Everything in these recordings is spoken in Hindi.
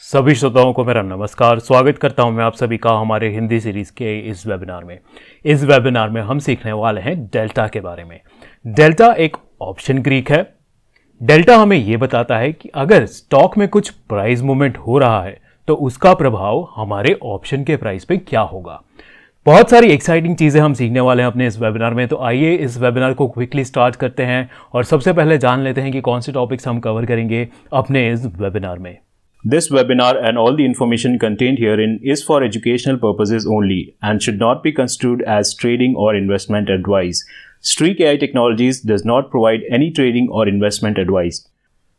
सभी श्रोताओं को मेरा नमस्कार। स्वागत करता हूं मैं आप सभी का हमारे हिंदी सीरीज के इस वेबिनार में। इस वेबिनार में हम सीखने वाले हैं डेल्टा के बारे में। डेल्टा एक ऑप्शन ग्रीक है। डेल्टा हमें यह बताता है कि अगर स्टॉक में कुछ प्राइस मूवमेंट हो रहा है तो उसका प्रभाव हमारे ऑप्शन के प्राइस पे क्या होगा। बहुत सारी एक्साइटिंग चीज़ें हम सीखने वाले हैं अपने इस वेबिनार में, तो आइए इस वेबिनार को क्विकली स्टार्ट करते हैं और सबसे पहले जान लेते हैं कि कौन से टॉपिक्स हम कवर करेंगे अपने इस वेबिनार में। This webinar and all the information contained herein is for educational purposes only and should not be construed as trading or investment advice. Streak AI Technologies does not provide any trading or investment advice.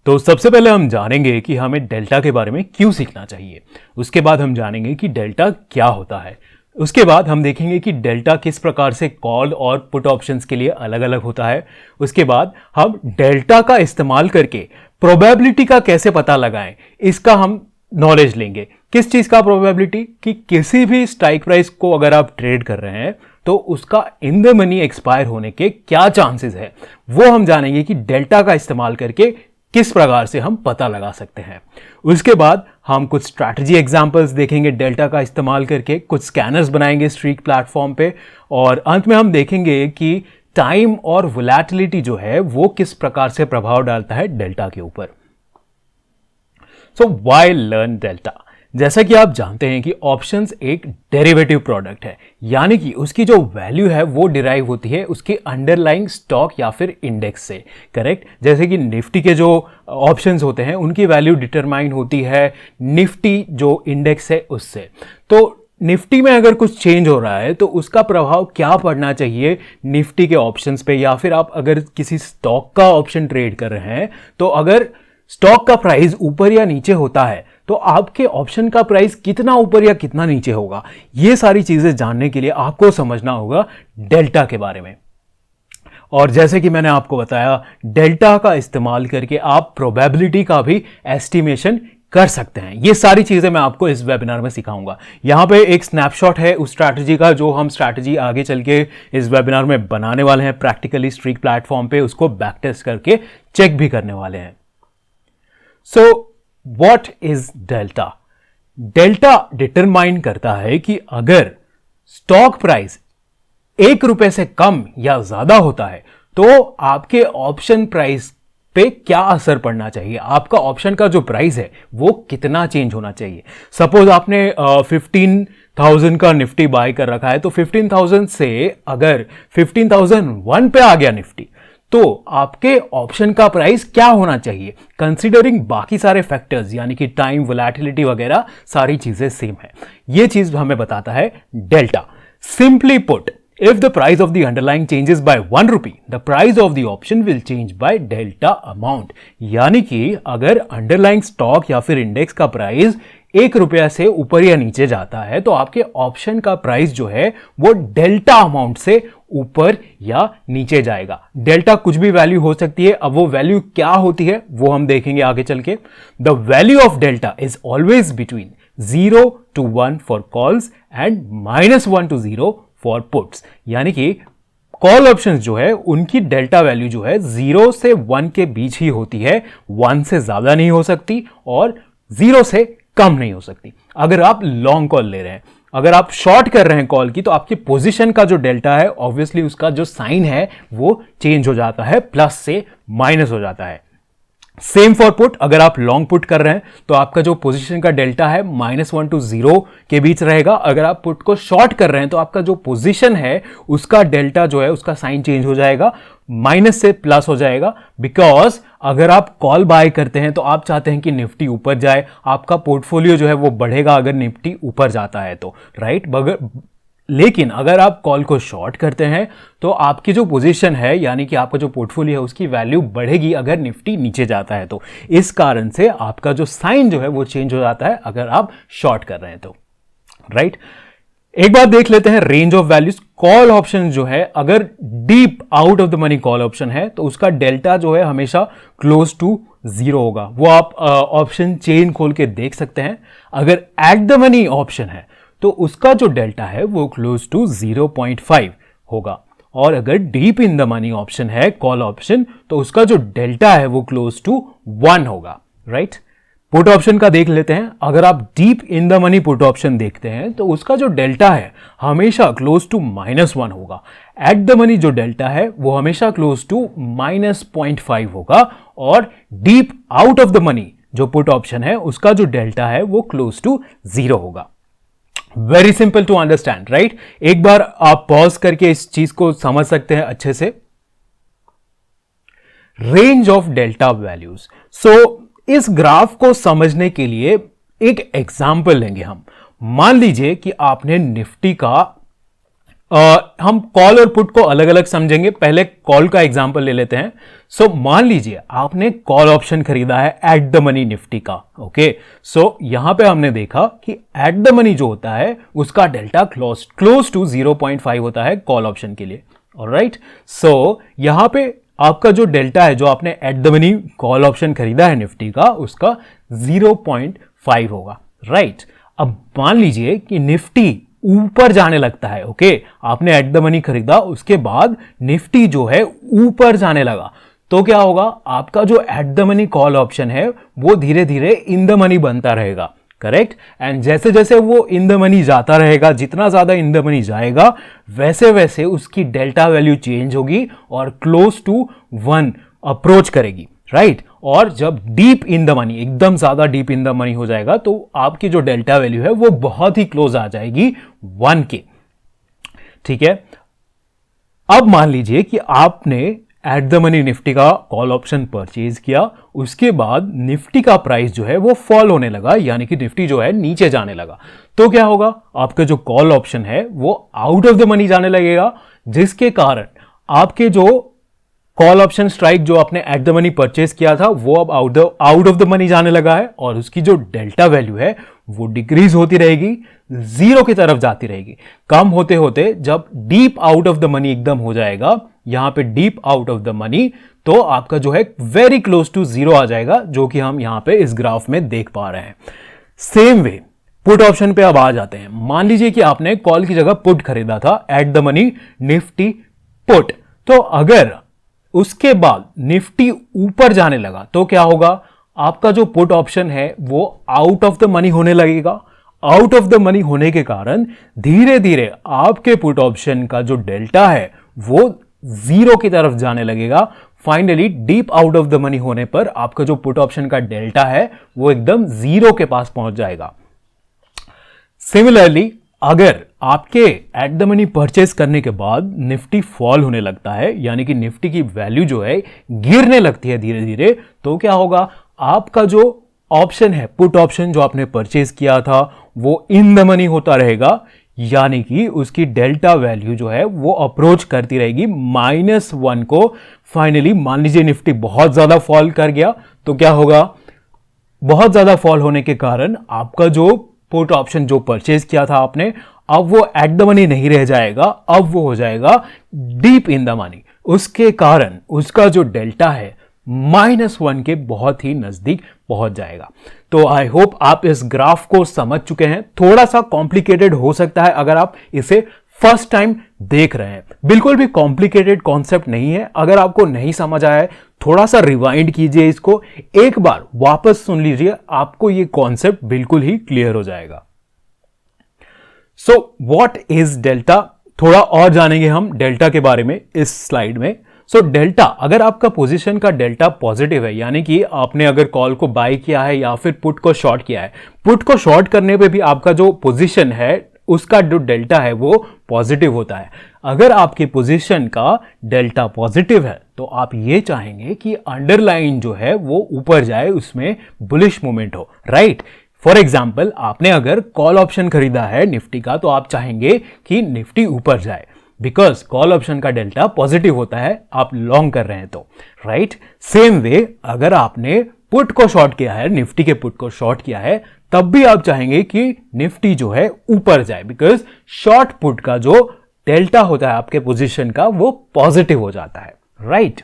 तो सबसे पहले हम जानेंगे कि हमें डेल्टा के बारे में क्यों सीखना चाहिए। उसके बाद हम जानेंगे कि डेल्टा क्या होता है। उसके बाद हम देखेंगे कि डेल्टा किस प्रकार से कॉल और पुट ऑप्शंस के लिए अलग अलग होता है। उसके बाद हम डेल्टा का इस्तेमाल करके प्रोबेबिलिटी का कैसे पता लगाएं, इसका हम नॉलेज लेंगे। किस चीज का प्रोबेबिलिटी? कि किसी भी स्ट्राइक प्राइस को अगर आप ट्रेड कर रहे हैं तो उसका इन द मनी एक्सपायर होने के क्या चांसेस है, वो हम जानेंगे कि डेल्टा का इस्तेमाल करके किस प्रकार से हम पता लगा सकते हैं। उसके बाद हम कुछ स्ट्रैटेजी एग्जांपल्स देखेंगे डेल्टा का इस्तेमाल करके, कुछ स्कैनर्स बनाएंगे स्ट्रीक प्लेटफॉर्म पे, और अंत में हम देखेंगे कि टाइम और वोलेटिलिटी जो है वो किस प्रकार से प्रभाव डालता है डेल्टा के ऊपर। So why learn delta? जैसा कि आप जानते हैं कि ऑप्शंस एक डेरिवेटिव प्रोडक्ट है, यानी कि उसकी जो वैल्यू है वो डिराइव होती है उसके अंडरलाइंग स्टॉक या फिर इंडेक्स से। करेक्ट? जैसे कि निफ्टी के जो ऑप्शंस होते हैं उनकी वैल्यू डिटरमाइन होती है निफ्टी जो इंडेक्स है उससे। तो निफ्टी में अगर कुछ चेंज हो रहा है तो उसका प्रभाव क्या पड़ना चाहिए निफ्टी के ऑप्शंस पे, या फिर आप अगर किसी स्टॉक का ऑप्शन ट्रेड कर रहे हैं तो अगर स्टॉक का प्राइस ऊपर या नीचे होता है तो आपके ऑप्शन का प्राइस कितना ऊपर या कितना नीचे होगा। ये सारी चीजें जानने के लिए आपको समझना होगा डेल्टा के बारे में। और जैसे कि मैंने आपको बताया, डेल्टा का इस्तेमाल करके आप प्रोबेबिलिटी का भी एस्टिमेशन कर सकते हैं। ये सारी चीजें मैं आपको इस वेबिनार में सिखाऊंगा। यहां पे एक स्नैपशॉट है उस स्ट्रैटेजी का जो हम स्ट्रैटेजी आगे चल के इस वेबिनार में बनाने वाले हैं प्रैक्टिकली स्ट्रीक प्लेटफॉर्म पे, उसको बैक टेस्ट करके चेक भी करने वाले हैं। So what is delta? Delta determine करता है कि अगर स्टॉक प्राइस ₹1 से कम या ज्यादा होता है तो आपके ऑप्शन प्राइस पे क्या असर पड़ना चाहिए, आपका ऑप्शन का जो प्राइस है वो कितना चेंज होना चाहिए। सपोज आपने 15,000 का निफ्टी बाय कर रखा है, तो 15,000 से अगर 15,001 पे आ गया निफ्टी तो आपके ऑप्शन का प्राइस क्या होना चाहिए, कंसीडरिंग बाकी सारे फैक्टर्स यानी कि टाइम, वोलेटिलिटी वगैरह सारी चीजें सेम है। ये चीज हमें बताता है delta. Simply put, if the price of the underlying changes by ₹1, the price of the option will change by delta amount। यानी कि अगर अंडरलाइंग स्टॉक या फिर इंडेक्स का प्राइस ₹1 से ऊपर या नीचे जाता है तो आपके ऑप्शन का प्राइस जो है वो डेल्टा अमाउंट से ऊपर या नीचे जाएगा। डेल्टा कुछ भी वैल्यू हो सकती है। अब वो वैल्यू क्या होती है वो हम देखेंगे आगे चल के। The value of delta is always between 0 to 1 for calls and -1 to 0 for puts. यानी कि कॉल ऑप्शंस जो है उनकी डेल्टा वैल्यू जो है 0 से 1 के बीच ही होती है, 1 से ज्यादा नहीं हो सकती और 0 से कम नहीं हो सकती। अगर आप लॉन्ग कॉल ले रहे हैं, अगर आप शॉर्ट कर रहे हैं कॉल की, तो आपकी पोजीशन का जो डेल्टा है ऑब्वियसली उसका जो साइन है वो चेंज हो जाता है, प्लस से माइनस हो जाता है। सेम फॉर पुट, अगर आप लॉन्ग पुट कर रहे हैं तो आपका जो पोजीशन का डेल्टा है -1 to 0 के बीच रहेगा। अगर आप पुट को शॉर्ट कर रहे हैं तो आपका जो पोजीशन है उसका डेल्टा जो है उसका साइन चेंज हो जाएगा, माइनस से प्लस हो जाएगा। बिकॉज अगर आप कॉल बाय करते हैं तो आप चाहते हैं कि निफ्टी ऊपर जाए, आपका पोर्टफोलियो जो है वो बढ़ेगा अगर निफ्टी ऊपर जाता है तो, राइट। लेकिन अगर आप कॉल को शॉर्ट करते हैं तो आपकी जो पोजीशन है यानी कि आपका जो पोर्टफोलियो है उसकी वैल्यू बढ़ेगी अगर निफ्टी नीचे जाता है तो। इस कारण से आपका जो साइन जो है वो चेंज हो जाता है अगर आप शॉर्ट कर रहे हैं तो, राइट। एक बात देख लेते हैं range of values. Call option जो है अगर deep out of the money call option है तो उसका डेल्टा जो है हमेशा क्लोज टू 0 होगा। वो आप ऑप्शन चेन खोल के देख सकते हैं। अगर एट द मनी ऑप्शन है तो उसका जो डेल्टा है वो क्लोज टू 0.5 होगा, और अगर deep in the money option है कॉल ऑप्शन तो उसका जो डेल्टा है वो क्लोज टू 1 होगा, राइट। पुट ऑप्शन का देख लेते हैं। अगर आप deep in the money put option देखते हैं तो उसका जो डेल्टा है हमेशा क्लोज टू -1 होगा। एट द मनी जो डेल्टा है वो हमेशा क्लोज टू -0.5 होगा, और deep out of the money जो पुट ऑप्शन है उसका जो डेल्टा है वो क्लोज टू 0 होगा। Very simple to understand, right? एक बार आप पॉज करके इस चीज को समझ सकते हैं अच्छे से। Range of delta values. So इस ग्राफ को समझने के लिए एक एग्जाम्पल लेंगे हम। मान लीजिए कि आपने निफ्टी का हम कॉल और पुट को अलग अलग समझेंगे। पहले कॉल का एग्जाम्पल ले लेते हैं। सो मान लीजिए आपने कॉल ऑप्शन खरीदा है एट द मनी निफ्टी का। ओके, सो यहां पे हमने देखा कि एट द मनी जो होता है उसका डेल्टा क्लोज टू 0.5 होता है कॉल ऑप्शन के लिए। ऑलराइट, सो यहां पे आपका जो डेल्टा है जो आपने at the money call option खरीदा है निफ्टी का, उसका 0.5 होगा। राइट, अब मान लीजिए कि निफ्टी ऊपर जाने लगता है। ओके, आपने एट द मनी खरीदा, उसके बाद निफ्टी जो है ऊपर जाने लगा, तो क्या होगा? आपका जो at the money call option है वो धीरे धीरे इन द मनी बनता रहेगा। करेक्ट? एंड जैसे जैसे वो इन द मनी जाता रहेगा, जितना ज्यादा इन द मनी जाएगा वैसे वैसे उसकी डेल्टा वैल्यू चेंज होगी और क्लोज टू 1 अप्रोच करेगी। राइट, और जब डीप इन द मनी, एकदम ज्यादा डीप इन द मनी हो जाएगा तो आपकी जो डेल्टा वैल्यू है वो बहुत ही क्लोज आ जाएगी 1 के। ठीक है, अब मान लीजिए कि आपने एट द मनी निफ्टी का कॉल ऑप्शन परचेज किया, उसके बाद निफ्टी का प्राइस जो है वो फॉल होने लगा, यानी कि निफ्टी जो है नीचे जाने लगा, तो क्या होगा? आपका जो कॉल ऑप्शन है वो आउट ऑफ द मनी जाने लगेगा, जिसके कारण आपके जो कॉल ऑप्शन स्ट्राइक जो आपने एट द मनी परचेज किया था वो अब आउट ऑफ द मनी जाने लगा है, और उसकी जो डेल्टा वैल्यू है वो डिक्रीज होती रहेगी, 0 की तरफ जाती रहेगी। कम होते होते जब deep out of the money एकदम हो जाएगा, यहां पे deep out of the money, तो आपका जो है वेरी क्लोज टू 0 आ जाएगा, जो कि हम यहां पे इस ग्राफ में देख पा रहे हैं। सेम वे पुट ऑप्शन पे अब आ जाते हैं। मान लीजिए कि आपने कॉल की जगह पुट खरीदा था at the money Nifty put, तो अगर उसके बाद निफ्टी ऊपर जाने लगा तो क्या होगा? आपका जो पुट ऑप्शन है वो आउट ऑफ द मनी होने लगेगा। आउट ऑफ द मनी होने के कारण धीरे धीरे आपके पुट ऑप्शन का जो डेल्टा है वो 0 की तरफ जाने लगेगा। Finally deep out of the money होने पर आपका जो पुट ऑप्शन का डेल्टा है वो एकदम 0 के पास पहुंच जाएगा। सिमिलरली अगर आपके एट द मनी परचेस करने के बाद निफ्टी फॉल होने लगता है, यानी कि निफ्टी की वैल्यू जो है गिरने लगती है धीरे धीरे, तो क्या होगा? आपका जो ऑप्शन है पुट ऑप्शन जो आपने परचेज किया था वो इन द मनी होता रहेगा, यानी कि उसकी डेल्टा वैल्यू जो है वो अप्रोच करती रहेगी -1 को। फाइनली मान लीजिए निफ्टी बहुत ज्यादा फॉल कर गया, तो क्या होगा? बहुत ज्यादा फॉल होने के कारण आपका जो पुट ऑप्शन जो परचेज किया था आपने, अब वो एट द मनी नहीं रह जाएगा, अब वो हो जाएगा डीप इन द मनी। उसके कारण उसका जो डेल्टा है -1 के बहुत ही नजदीक पहुंच जाएगा। तो आई होप आप इस ग्राफ को समझ चुके हैं। थोड़ा सा कॉम्प्लिकेटेड हो सकता है अगर आप इसे फर्स्ट टाइम देख रहे हैं, बिल्कुल भी कॉम्प्लिकेटेड कॉन्सेप्ट नहीं है। अगर आपको नहीं समझ आया है, थोड़ा सा रिवाइंड कीजिए, इसको एक बार वापस सुन लीजिए, आपको ये कॉन्सेप्ट बिल्कुल ही क्लियर हो जाएगा। So what is delta? थोड़ा और जानेंगे हम डेल्टा के बारे में इस स्लाइड में। सो डेल्टा, अगर आपका पोजीशन का डेल्टा पॉजिटिव है, यानी कि आपने अगर कॉल को बाय किया है या फिर पुट को शॉर्ट किया है, पुट को शॉर्ट करने पे भी आपका जो पोजीशन है उसका जो डेल्टा है वो पॉजिटिव होता है। अगर आपके पोजीशन का डेल्टा पॉजिटिव है तो आप ये चाहेंगे कि अंडरलाइन जो है वो ऊपर जाए, उसमें बुलिश मूवमेंट हो। राइट, फॉर एग्जाम्पल आपने अगर कॉल ऑप्शन खरीदा है निफ्टी का, तो आप चाहेंगे कि निफ्टी ऊपर जाए, बिकॉज कॉल ऑप्शन का डेल्टा पॉजिटिव होता है, आप लॉन्ग कर रहे हैं तो। राइट, सेम वे अगर आपने पुट को शॉर्ट किया है, निफ्टी के पुट को शॉर्ट किया है, तब भी आप चाहेंगे कि निफ्टी जो है ऊपर जाए, बिकॉज शॉर्ट पुट का जो डेल्टा होता है आपके पोजीशन का वो पॉजिटिव हो जाता है। राइट,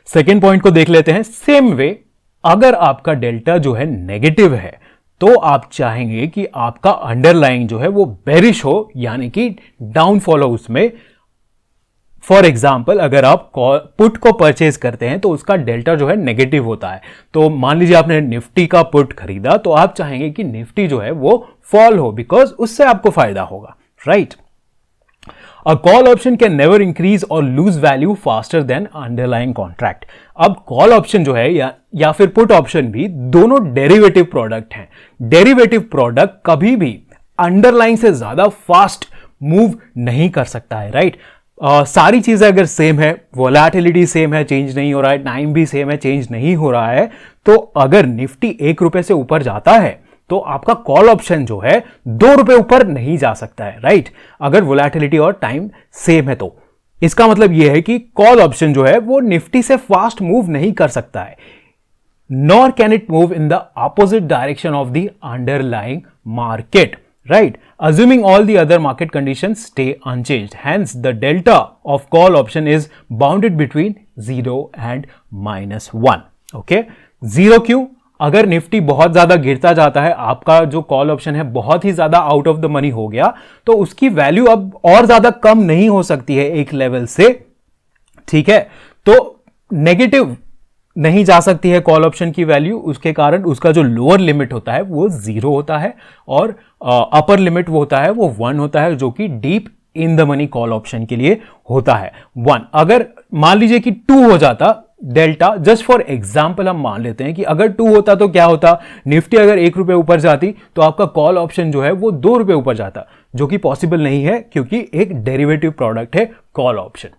सेकेंड पॉइंट को देख लेते हैं। सेम वे अगर आपका डेल्टा जो है नेगेटिव है तो आप चाहेंगे कि आपका अंडरलाइंग जो है वो बेरिश हो, यानी कि डाउनफॉल हो उसमें। फॉर एग्जाम्पल अगर आप पुट को परचेज करते हैं तो उसका डेल्टा जो है नेगेटिव होता है। तो मान लीजिए आपने निफ्टी का पुट खरीदा तो आप चाहेंगे कि निफ्टी जो है वो फॉल हो, बिकॉज उससे आपको फायदा होगा, right. A call option can never increase or lose value faster than underlying contract। अब कॉल ऑप्शन जो है या फिर पुट ऑप्शन भी दोनों डेरिवेटिव प्रोडक्ट हैं। डेरिवेटिव प्रोडक्ट कभी भी अंडरलाइन से ज्यादा फास्ट मूव नहीं कर सकता है, राइट। सारी चीजें अगर सेम है, वोलेटिलिटी सेम है, चेंज नहीं हो रहा है, टाइम भी सेम है, चेंज नहीं हो रहा है, तो अगर निफ्टी 1 रुपए से ऊपर जाता है तो आपका कॉल ऑप्शन जो है 2 रुपए ऊपर नहीं जा सकता है, राइट। अगर वोलेटिलिटी और टाइम सेम है तो इसका मतलब यह है कि कॉल ऑप्शन जो है वो निफ्टी से फास्ट मूव नहीं कर सकता है, nor can it move in the opposite direction of the underlying market, right, assuming all the other market conditions stay unchanged. Hence the delta of call option is bounded between 0 and -1. okay, 0 क्यों? अगर निफ्टी बहुत ज्यादा गिरता जाता है, आपका जो कॉल ऑप्शन है बहुत ही ज्यादा आउट ऑफ द मनी हो गया, तो उसकी वैल्यू अब और ज्यादा कम नहीं हो सकती है एक लेवल से, ठीक है। तो नेगेटिव नहीं जा सकती है कॉल ऑप्शन की वैल्यू, उसके कारण उसका जो लोअर लिमिट होता है वो 0 होता है और अपर लिमिट वो होता है वो 1 होता है, जो कि deep in the money call option के लिए होता है 1। अगर मान लीजिए कि 2 हो जाता डेल्टा, जस्ट फॉर एग्जांपल हम मान लेते हैं कि अगर 2 होता तो क्या होता, निफ्टी अगर 1 रुपए ऊपर जाती तो आपका कॉल ऑप्शन जो है वो 2 रुपए ऊपर जाता, जो कि पॉसिबल नहीं है क्योंकि एक डेरिवेटिव प्रोडक्ट है call option.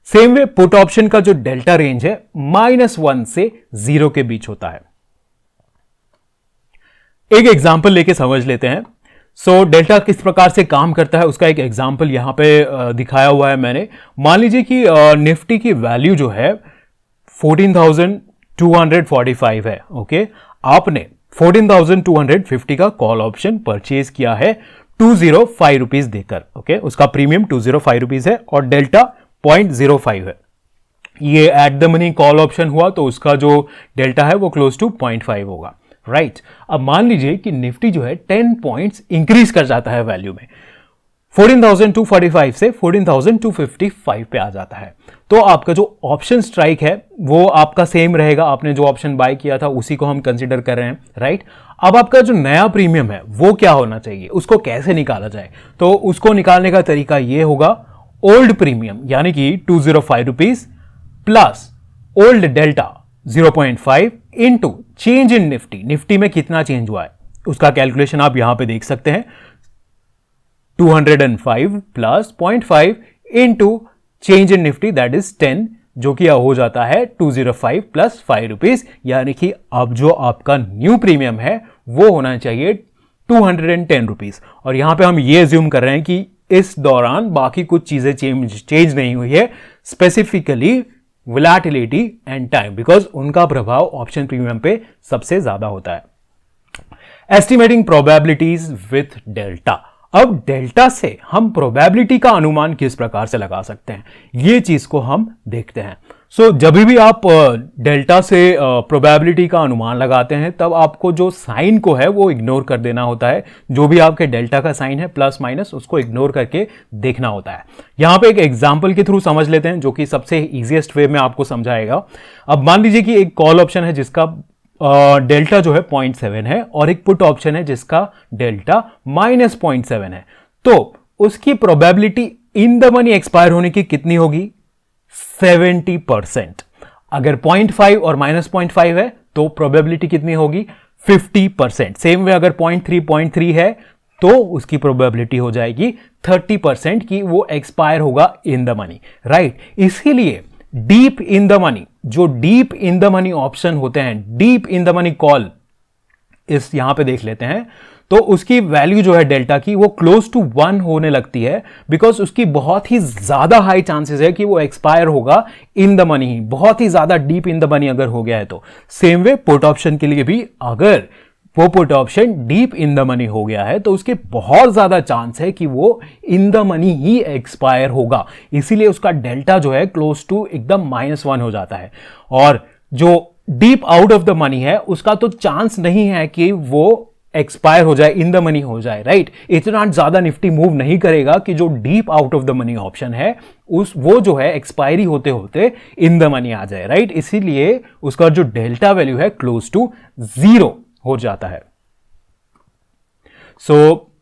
Same way put option का जो डेल्टा रेंज है -1 से 0 के बीच होता है। एक एग्जांपल लेके समझ लेते हैं। सो डेल्टा किस प्रकार से काम करता है उसका एक एग्जांपल यहां पे दिखाया हुआ है मैंने। मान लीजिए कि निफ्टी की वैल्यू जो है 14,245 है, ओके। आपने 14,250 का कॉल ऑप्शन परचेज किया है 205 रुपीज देकर, ओके। उसका प्रीमियम 205 रुपीज है और डेल्टा 0.05 है। ये at the money call option हुआ तो उसका जो डेल्टा है वो क्लोज टू 0.5 होगा, राइट। अब मान लीजिए कि निफ्टी जो है 10 पॉइंट्स इंक्रीज कर जाता है वैल्यू में, 14,245 से 14,255 पे आ जाता है, तो आपका जो ऑप्शन स्ट्राइक है वो आपका सेम रहेगा। आपने जो ऑप्शन बाय किया था उसी को हम कंसिडर कर रहे हैं, राइट। अब आपका जो नया प्रीमियम है वो क्या होना चाहिए, उसको कैसे निकाला जाए, तो उसको निकालने का तरीका ये होगा, ओल्ड प्रीमियम यानी कि 205 rupees plus old delta 0.5 into change in Nifty, Nifty में कितना चेंज हुआ है उसका कैलकुलेशन आप यहां पे देख सकते हैं, 205 plus 0.5 into change in Nifty that is 10, जो कि हो जाता है 205 प्लस 5 रुपीज, यानी कि अब जो आपका न्यू प्रीमियम है वो होना चाहिए 210 रुपीज। और यहां पे हम ये एज्यूम कर रहे हैं कि इस दौरान बाकी कुछ चीजें चेंज नहीं हुई है, specifically volatility and time, because उनका प्रभाव ऑप्शन प्रीमियम पे सबसे ज्यादा होता है। Estimating probabilities with delta. अब डेल्टा से हम प्रोबेबिलिटी का अनुमान किस प्रकार से लगा सकते हैं, ये चीज को हम देखते हैं। सो जब भी आप डेल्टा से प्रोबेबिलिटी का अनुमान लगाते हैं तब आपको जो साइन को है वो इग्नोर कर देना होता है, जो भी आपके डेल्टा का साइन है प्लस माइनस उसको इग्नोर करके देखना होता है। यहां पे एक एग्जांपल के थ्रू समझ लेते हैं जो कि सबसे इजीएस्ट वे में आपको समझाएगा। अब मान लीजिए कि एक कॉल ऑप्शन है जिसका डेल्टा जो है 0.7 है और एक पुट ऑप्शन है जिसका डेल्टा -0.7 है, तो उसकी probability in the money expire होने की कितनी होगी, 70%। अगर 0.5 और -0.5 है तो प्रोबेबिलिटी कितनी होगी, 50%। सेम वे अगर 0.3 है तो उसकी प्रोबेबिलिटी हो जाएगी 30% की वो एक्सपायर होगा इन द मनी, राइट। इसीलिए डीप इन द मनी, जो deep in the money option होते हैं, deep in the money call, इस यहां पे देख लेते हैं, तो उसकी वैल्यू जो है डेल्टा की वो क्लोज टू 1 होने लगती है, बिकॉज उसकी बहुत ही ज्यादा हाई चांसेस है कि वो एक्सपायर होगा इन द मनी ही, बहुत ही ज्यादा डीप इन द मनी अगर हो गया है तो। सेम वे पुट ऑप्शन के लिए भी अगर वो put option deep in the money हो गया है तो उसके बहुत ज्यादा चांस है कि वो in the money he expire होगा, इसीलिए उसका डेल्टा जो है क्लोज टू एकदम -1 हो जाता है। और जो deep out of the money है उसका तो चांस नहीं है कि वो एक्सपायर हो जाए, इन द मनी हो जाए, राइट। इतना ज्यादा निफ्टी मूव नहीं करेगा कि जो deep out of the money option है वो जो है एक्सपायरी होते होते इन द मनी आ जाए, राइट। इसीलिए उसका जो डेल्टा वैल्यू है क्लोज टू 0 हो जाता है।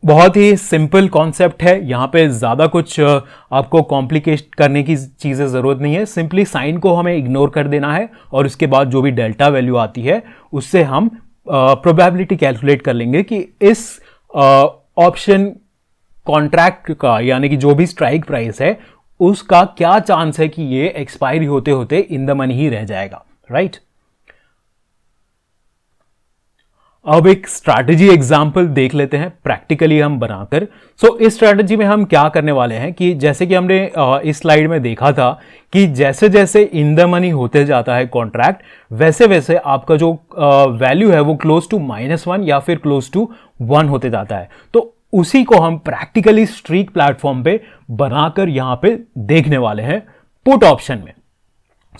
बहुत ही सिंपल कॉन्सेप्ट है, यहां पे ज्यादा कुछ आपको कॉम्प्लिकेट करने की चीजें जरूरत नहीं है। सिंपली साइन को हमें इग्नोर कर देना है और उसके बाद जो भी डेल्टा वैल्यू आती है उससे हम प्रोबेबिलिटी कैलकुलेट कर लेंगे कि इस ऑप्शन कॉन्ट्रैक्ट का, यानी कि जो भी स्ट्राइक प्राइस है उसका क्या चांस है कि ये एक्सपायरी होते होते इन द मनी ही रह जाएगा, राइट। अब एक स्ट्रैटेजी एग्जांपल देख लेते हैं प्रैक्टिकली हम बनाकर। इस स्ट्रैटेजी में हम क्या करने वाले हैं कि जैसे कि हमने इस स्लाइड में देखा था कि जैसे जैसे इन द मनी होते जाता है कॉन्ट्रैक्ट, वैसे वैसे आपका जो वैल्यू है वो क्लोज टू -1 या फिर क्लोज टू 1 होते जाता है। तो उसी को हम प्रैक्टिकली स्ट्रीक प्लेटफॉर्म पे बनाकर यहां पे देखने वाले हैं पुट ऑप्शन में।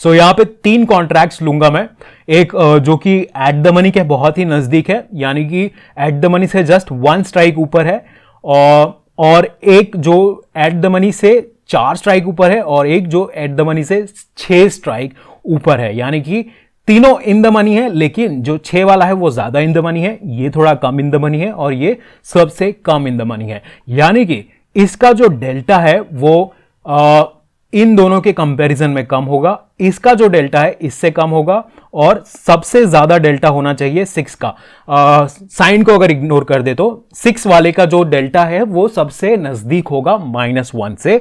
यहां पे 3 कॉन्ट्रैक्ट्स लूंगा मैं, एक जो कि एट द मनी के बहुत ही नजदीक है, यानी कि एट द मनी से जस्ट 1 स्ट्राइक ऊपर है, और एक जो एट द मनी से 4 स्ट्राइक ऊपर है, और एक जो एट द मनी से 6 स्ट्राइक ऊपर है। यानी कि तीनों इन द मनी है, लेकिन जो 6 वाला है वो ज्यादा इन द मनी है, ये थोड़ा कम इन द मनी है, और ये सबसे कम इन द मनी है। यानी कि इसका जो डेल्टा है वो इन दोनों के कंपैरिजन में कम होगा, इसका जो डेल्टा है इससे कम होगा, और सबसे ज्यादा डेल्टा होना चाहिए 6 का। साइन को अगर इग्नोर कर दे तो 6 वाले का जो डेल्टा है वो सबसे नजदीक होगा -1 से,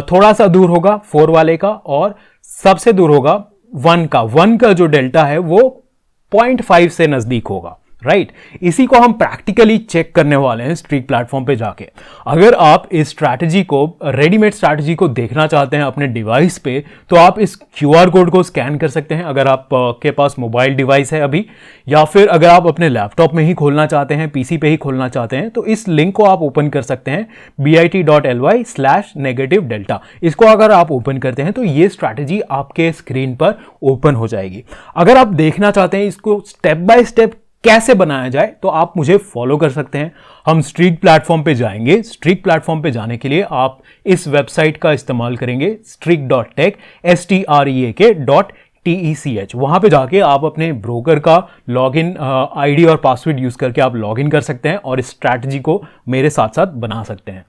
थोड़ा सा दूर होगा 4 वाले का, और सबसे दूर होगा 1 का। 1 का जो डेल्टा है वो 0.5 से नजदीक होगा, राइट। इसी को हम प्रैक्टिकली चेक करने वाले हैं स्ट्रीक प्लेटफॉर्म पे जाके। अगर आप इस स्ट्रैटेजी को, रेडीमेड स्ट्रैटेजी को देखना चाहते हैं अपने डिवाइस पे, तो आप इस QR कोड को स्कैन कर सकते हैं अगर आप के पास मोबाइल डिवाइस है अभी, या फिर अगर आप अपने लैपटॉप में ही खोलना चाहते हैं, PC पे ही खोलना चाहते हैं, तो इस लिंक को आप ओपन कर सकते हैं bit.ly/negative-delta। इसको अगर आप ओपन करते हैं तो ये स्ट्रैटेजी आपके स्क्रीन पर ओपन हो जाएगी। अगर आप देखना चाहते हैं इसको स्टेप बाय स्टेप कैसे बनाया जाए, तो आप मुझे फॉलो कर सकते हैं। हम स्ट्रीक प्लेटफॉर्म पे जाएंगे। स्ट्रीक प्लेटफॉर्म पे जाने के लिए आप इस वेबसाइट का इस्तेमाल करेंगे, streak.tech, streak.tech। वहां पे जाके आप अपने ब्रोकर का लॉगिन आईडी और पासवर्ड यूज करके आप लॉगिन कर सकते हैं और इस स्ट्रैटेजी को मेरे साथ साथ बना सकते हैं।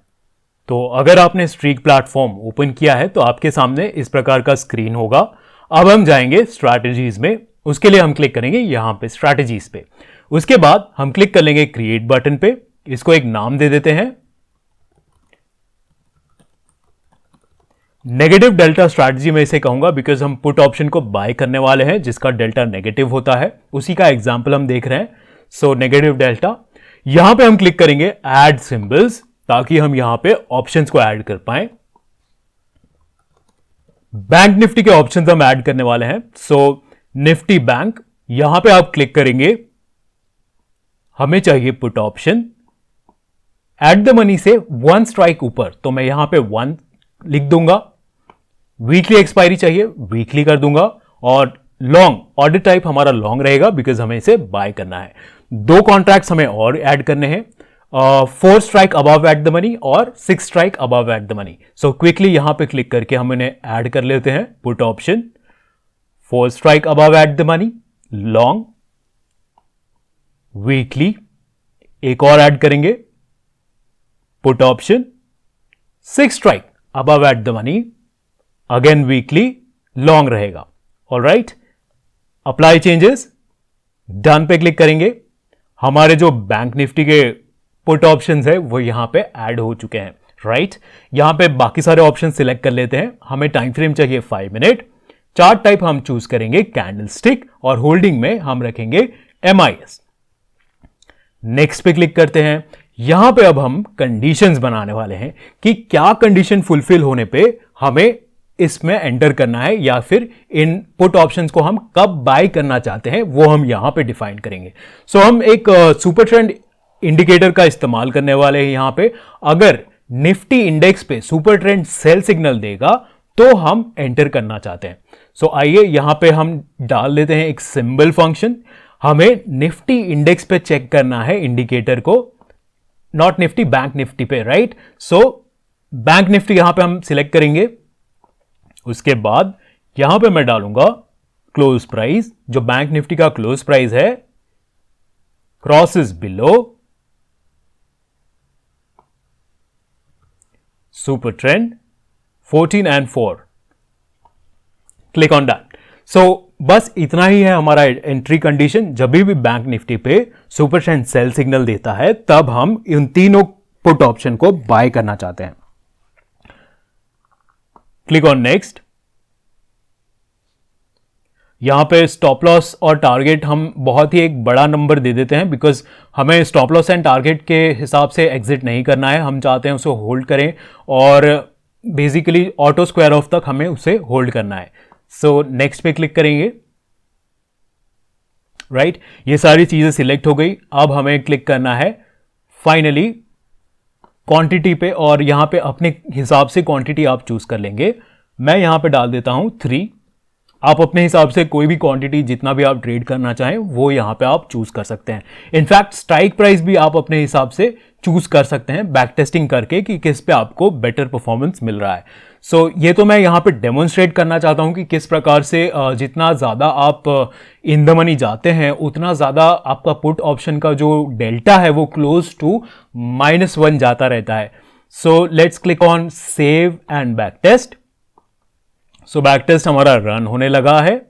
तो अगर आपने स्ट्रीक प्लेटफॉर्म ओपन किया है तो आपके सामने इस प्रकार का स्क्रीन होगा। अब हम जाएंगे स्ट्रैटेजीज में। उसके लिए हम क्लिक करेंगे यहां पे स्ट्रैटेजीज पे। उसके बाद हम क्लिक कर लेंगे क्रिएट बटन पे। इसको एक नाम दे देते हैं नेगेटिव डेल्टा स्ट्रैटेजी। में इसे कहूंगा बिकॉज हम पुट ऑप्शन को बाय करने वाले हैं जिसका डेल्टा नेगेटिव होता है, उसी का एग्जाम्पल हम देख रहे हैं। सो नेगेटिव डेल्टा, यहां पे हम क्लिक करेंगे ऐड सिंबल्स, ताकि हम यहां पे ऑप्शंस को ऐड कर पाए। बैंक निफ्टी के ऑप्शंस हम ऐड करने वाले हैं। सो निफ्टी बैंक, यहां पे आप क्लिक करेंगे, हमें चाहिए put option at the money से 1 स्ट्राइक ऊपर, तो मैं यहां पे 1 लिख दूंगा। वीकली एक्सपायरी चाहिए, वीकली कर दूंगा, और लॉन्ग ऑर्डर टाइप हमारा लॉन्ग रहेगा बिकॉज हमें इसे बाय करना है। 2 कॉन्ट्रैक्ट्स हमें और ऐड करने हैं, 4 strike above at the money और 6 strike above at the money. So quickly यहां पे क्लिक करके हम इन्हें ऐड कर लेते हैं। Put option 4 strike above at the money, long, weekly, एक और ऐड करेंगे put option 6 strike above at the money, again weekly, long रहेगा। ऑलराइट, अप्लाई चेंजेस, डन पे क्लिक करेंगे। हमारे जो बैंक निफ्टी के पुट ऑप्शंस है वो यहां पे ऐड हो चुके हैं, राइट। यहां पे बाकी सारे ऑप्शन सिलेक्ट कर लेते हैं। हमें टाइम फ्रेम चाहिए 5 मिनट। चार्ट टाइप हम चूज करेंगे कैंडल स्टिक, और होल्डिंग में हम रखेंगे MIS। नेक्स्ट पे क्लिक करते हैं। यहां पे अब हम कंडीशंस बनाने वाले हैं कि क्या कंडीशन फुलफिल होने पे हमें इसमें एंटर करना है, या फिर इन पुट ऑप्शंस को हम कब बाय करना चाहते हैं वो हम यहां पे डिफाइन करेंगे। सो हम एक सुपर ट्रेंड इंडिकेटर का इस्तेमाल करने वाले हैं यहां पे। अगर निफ्टी इंडेक्स पे सुपर ट्रेंड सेल सिग्नल देगा तो हम एंटर करना चाहते हैं। सो आइए यहां पे हम डाल लेते हैं एक सिंबल फंक्शन। हमें निफ्टी इंडेक्स पे चेक करना है इंडिकेटर को, नॉट निफ्टी, बैंक निफ्टी पे, राइट। सो बैंक निफ्टी यहां पे हम सिलेक्ट करेंगे। उसके बाद यहां पे मैं डालूंगा क्लोज प्राइस। जो बैंक निफ्टी का क्लोज प्राइस है crosses below super trend 14 and 4, click on that. So बस इतना ही है हमारा एंट्री कंडीशन। जब भी बैंक निफ्टी पे सुपर ट्रेंड सेल सिग्नल देता है तब हम इन तीनों पुट ऑप्शन को बाय करना चाहते हैं। Click on next. यहां पे स्टॉप लॉस और टारगेट हम बहुत ही एक बड़ा नंबर दे देते हैं, बिकॉज हमें स्टॉप लॉस एंड टारगेट के हिसाब से एग्जिट नहीं करना है। हम चाहते हैं उसे होल्ड करें और बेसिकली ऑटो स्क्वायर ऑफ तक हमें उसे होल्ड करना है। सो नेक्स्ट पे क्लिक करेंगे, राइट। ये सारी चीजें सिलेक्ट हो गई। अब हमें क्लिक करना है फाइनली क्वांटिटी पे, और यहां पे अपने हिसाब से क्वांटिटी आप चूज कर लेंगे। मैं यहां पे डाल देता हूं 3। आप अपने हिसाब से कोई भी क्वांटिटी जितना भी आप ट्रेड करना चाहें वो यहां पे आप चूज कर सकते हैं। इनफैक्ट स्ट्राइक प्राइस भी आप अपने हिसाब से चूज कर सकते हैं बैक टेस्टिंग करके कि किस पे आपको बेटर परफॉर्मेंस मिल रहा है। सो ये तो मैं यहां पे डेमोन्स्ट्रेट करना चाहता हूं कि किस प्रकार से जितना ज़्यादा आप इन द मनी जाते हैं उतना ज़्यादा आपका पुट ऑप्शन का जो डेल्टा है वो क्लोज टू -1 जाता रहता है। So let's click on save and back test. So back test हमारा रन होने लगा है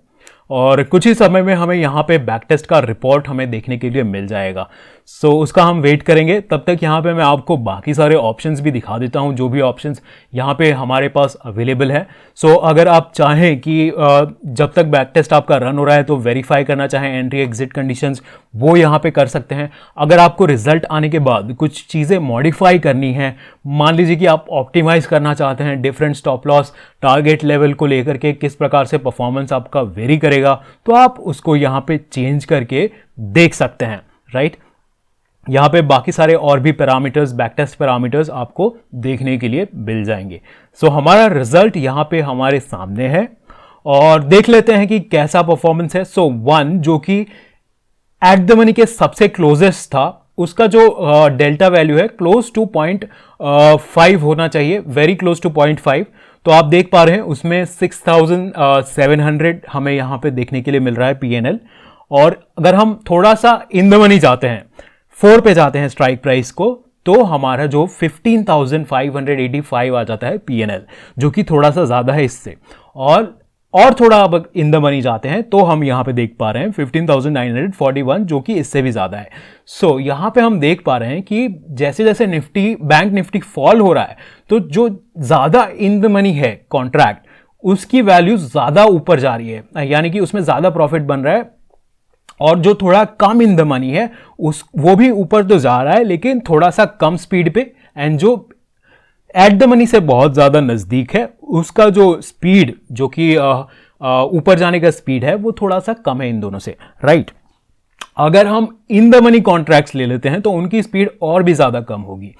और कुछ ही समय में हमें यहाँ पे बैक टेस्ट का रिपोर्ट हमें देखने के लिए मिल जाएगा। सो उसका हम वेट करेंगे। तब तक यहाँ पे मैं आपको बाकी सारे ऑप्शंस भी दिखा देता हूँ, जो भी ऑप्शंस यहाँ पे हमारे पास अवेलेबल है। सो अगर आप चाहें कि जब तक बैक टेस्ट आपका रन हो रहा है तो वेरीफाई करना चाहें एंट्री एग्जिट कंडीशंस, वो यहाँ पे कर सकते हैं। अगर आपको रिजल्ट आने के बाद कुछ चीज़ें मॉडिफाई करनी है, मान लीजिए कि आप ऑप्टिमाइज करना चाहते हैं different stop loss target level को लेकर के किस प्रकार से परफॉर्मेंस आपका वेरी करेगा, तो आप उसको यहाँ पे चेंज करके देख सकते हैं, राइट। यहाँ पे बाकी सारे और भी पैरामीटर्स, बैक टेस्ट पैरामीटर्स आपको देखने के लिए मिल जाएंगे। सो हमारा रिजल्ट यहाँ पे हमारे सामने है और देख लेते हैं कि कैसा परफॉर्मेंस है। सो 1 जो कि एट द मनी के सबसे क्लोजेस्ट था, उसका जो डेल्टा वैल्यू है क्लोज टू 0.5 होना चाहिए, वेरी क्लोज टू 0.5। तो आप देख पा रहे हैं उसमें 6700 हमें यहाँ पे देखने के लिए मिल रहा है PNL। और अगर हम थोड़ा सा इन द मनी जाते हैं, 4 पे जाते हैं स्ट्राइक प्राइस को, तो हमारा जो 15,585 आ जाता है PNL, जो कि थोड़ा सा ज्यादा है इससे। और थोड़ा अब इन द मनी जाते हैं तो हम यहां पे देख पा रहे हैं 15,941, जो कि इससे भी ज्यादा है। सो यहां पे हम देख पा रहे हैं कि जैसे जैसे निफ्टी, बैंक निफ्टी फॉल हो रहा है तो जो ज्यादा इन द मनी है कॉन्ट्रैक्ट, उसकी वैल्यू ज्यादा ऊपर जा रही है, यानी कि उसमें ज्यादा प्रॉफिट बन रहा है। और जो थोड़ा कम इन द मनी है वो भी ऊपर तो जा रहा है लेकिन थोड़ा सा कम स्पीड पे, एंड जो एट द मनी से बहुत ज्यादा नजदीक है उसका जो स्पीड, जो कि ऊपर जाने का स्पीड है, वो थोड़ा सा कम है इन दोनों से, राइट। अगर हम इन द मनी कॉन्ट्रैक्ट्स ले लेते हैं तो उनकी स्पीड और भी ज्यादा कम होगी।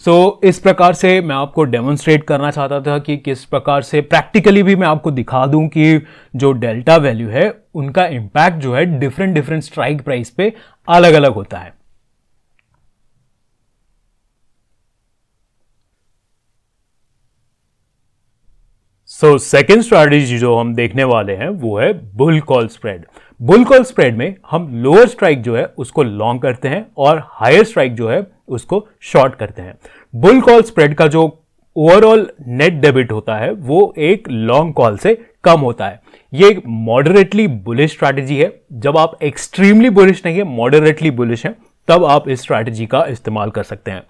सो इस प्रकार से मैं आपको डेमोन्स्ट्रेट करना चाहता था कि किस प्रकार से प्रैक्टिकली भी मैं आपको दिखा दूं कि जो डेल्टा वैल्यू है उनका इंपैक्ट जो है डिफरेंट स्ट्राइक प्राइस पे अलग अलग होता है। सो सेकेंड स्ट्रैटेजी जो हम देखने वाले हैं वो है bull call spread. Bull call spread में हम लोअर स्ट्राइक जो है उसको लॉन्ग करते हैं और हायर स्ट्राइक जो है उसको शॉर्ट करते हैं। बुल कॉल स्प्रेड का जो ओवरऑल नेट डेबिट होता है वो एक लॉन्ग कॉल से कम होता है। ये एक मॉडरेटली बुलिश स्ट्रैटेजी है। जब आप एक्सट्रीमली बुलिश नहीं है, मॉडरेटली बुलिश है, तब आप इस स्ट्रैटेजी का इस्तेमाल कर सकते हैं।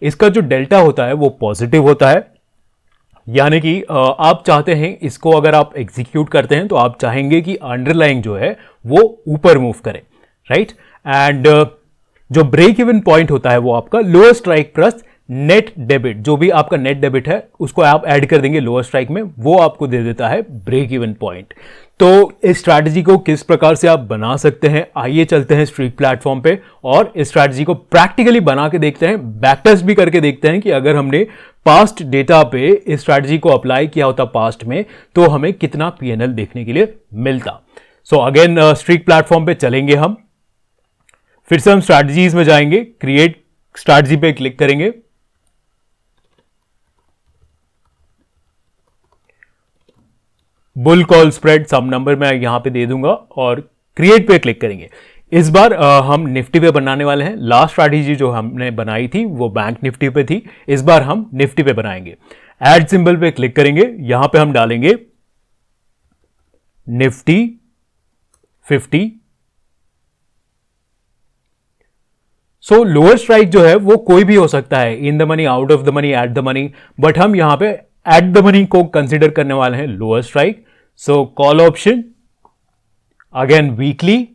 इसका जो डेल्टा होता है वो पॉजिटिव होता है, यानी कि आप चाहते हैं इसको अगर आप एग्जीक्यूट करते हैं तो आप चाहेंगे कि अंडरलाइंग जो है वो ऊपर मूव करे, राइट। एंड जो ब्रेक इवन पॉइंट होता है वो आपका lower strike plus net debit, जो भी आपका नेट डेबिट है उसको आप ऐड कर देंगे लोअर स्ट्राइक में, वो आपको दे देता है ब्रेक इवन पॉइंट। तो इस स्ट्रैटेजी को किस प्रकार से आप बना सकते हैं, आइए चलते हैं स्ट्रीट प्लेटफॉर्म पे और इस स्ट्रैटेजी को प्रैक्टिकली बना के देखते हैं, बैक टेस्ट भी करके देखते हैं कि अगर हमने पास्ट डेटा पे इस स्ट्रैटेजी को अप्लाई किया होता पास्ट में तो हमें कितना PNL देखने के लिए मिलता। सो अगेन स्ट्रीक प्लेटफॉर्म पे चलेंगे हम, फिर से हम स्ट्रैटेजीज में जाएंगे, क्रिएट स्ट्रैटेजी पे क्लिक करेंगे, bull call spread some number मैं यहां पे दे दूंगा और क्रिएट पे क्लिक करेंगे। इस बार हम निफ्टी पे बनाने वाले हैं। लास्ट स्ट्रैटेजी जो हमने बनाई थी वो बैंक निफ्टी पे थी, इस बार हम निफ्टी पे बनाएंगे। ऐड सिंबल पे क्लिक करेंगे, यहां पे हम डालेंगे निफ्टी 50। सो लोअर स्ट्राइक जो है वो कोई भी हो सकता है, in the money, out of the money, at the money, but हम यहां पे एट द मनी को कंसिडर करने वाले हैं लोअर स्ट्राइक। सो कॉल ऑप्शन अगेन वीकली,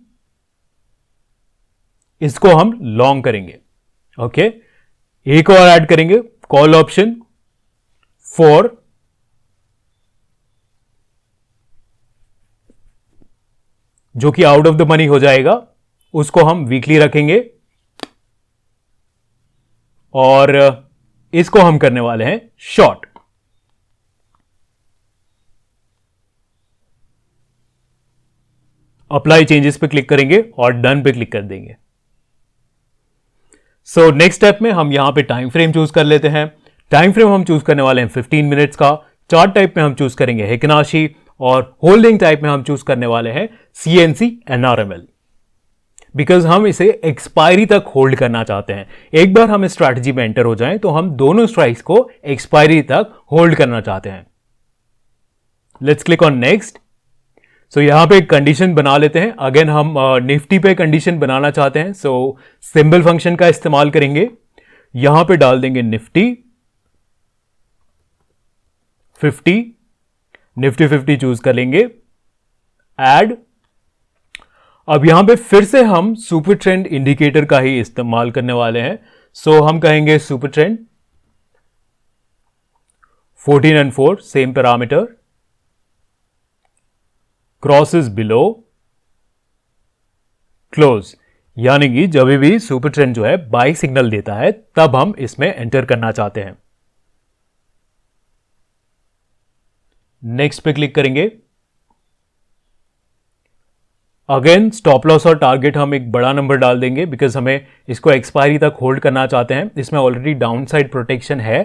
इसको हम लॉन्ग करेंगे। ओके, एक और ऐड करेंगे, कॉल ऑप्शन फॉर जो कि आउट ऑफ द मनी हो जाएगा, उसको हम वीकली रखेंगे और इसको हम करने वाले हैं शॉर्ट। अप्लाई चेंजेस पे क्लिक करेंगे और डन पे क्लिक कर देंगे। सो नेक्स्ट स्टेप में हम यहां पे टाइम फ्रेम चूज कर लेते हैं। टाइम फ्रेम हम चूज करने वाले हैं 15 मिनट्स का। चार्ट टाइप में हम चूज करेंगे हिकनाशी और होल्डिंग टाइप में हम चूज करने वाले हैं CNC NRML, बिकॉज हम इसे एक्सपायरी तक होल्ड करना चाहते हैं। एक बार हम इस स्ट्रैटेजी में एंटर हो जाएं तो हम दोनों स्ट्राइक्स को एक्सपायरी तक होल्ड करना चाहते हैं। Let's click on next. So यहां पे एक कंडीशन बना लेते हैं। अगेन हम निफ्टी पे कंडीशन बनाना चाहते हैं, सो सिंबल फंक्शन का इस्तेमाल करेंगे। यहां पे डाल देंगे निफ्टी 50, निफ्टी 50 चूज कर लेंगे, ऐड। अब यहां पे फिर से हम सुपर ट्रेंड इंडिकेटर का ही इस्तेमाल करने वाले हैं। सो हम कहेंगे super trend 14 and 4 same parameter, crosses below close, यानी कि जब भी सुपर ट्रेंड जो है बाई सिग्नल देता है तब हम इसमें एंटर करना चाहते हैं। नेक्स्ट पे क्लिक करेंगे। अगेन स्टॉप लॉस और टारगेट हम एक बड़ा नंबर डाल देंगे, बिकॉज हमें इसको एक्सपायरी तक होल्ड करना चाहते हैं। इसमें ऑलरेडी डाउन साइड प्रोटेक्शन है।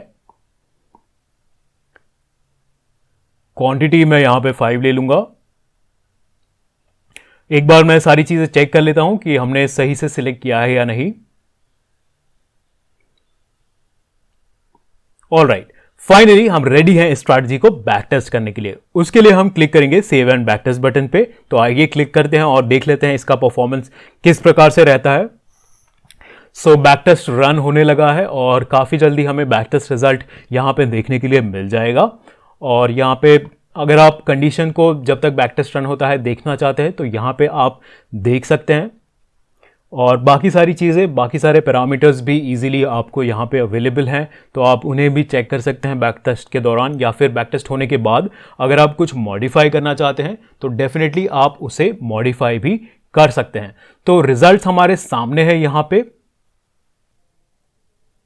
क्वांटिटी मैं यहां पे 5 ले लूंगा। एक बार मैं सारी चीजें चेक कर लेता हूं कि हमने सही से सिलेक्ट किया है या नहीं। ऑलराइट, फाइनली हम रेडी हैं इस स्ट्रैटेजी को बैक टेस्ट करने के लिए। उसके लिए हम क्लिक करेंगे save and back test button पे। तो आइए क्लिक करते हैं और देख लेते हैं इसका परफॉर्मेंस किस प्रकार से रहता है। सो बैक टेस्ट रन होने लगा है और काफी जल्दी हमें बैक टेस्ट रिजल्ट यहां पे देखने के लिए मिल जाएगा। और यहां पे अगर आप कंडीशन को जब तक बैक टेस्ट रन होता है देखना चाहते हैं तो यहां पे आप देख सकते हैं। और बाकी सारी चीज़ें, बाकी सारे पैरामीटर्स भी इजीली आपको यहाँ पे अवेलेबल हैं, तो आप उन्हें भी चेक कर सकते हैं बैक टेस्ट के दौरान या फिर बैक टेस्ट होने के बाद। अगर आप कुछ मॉडिफाई करना चाहते हैं तो डेफिनेटली आप उसे मॉडिफाई भी कर सकते हैं। तो रिजल्ट्स हमारे सामने है यहाँ पे।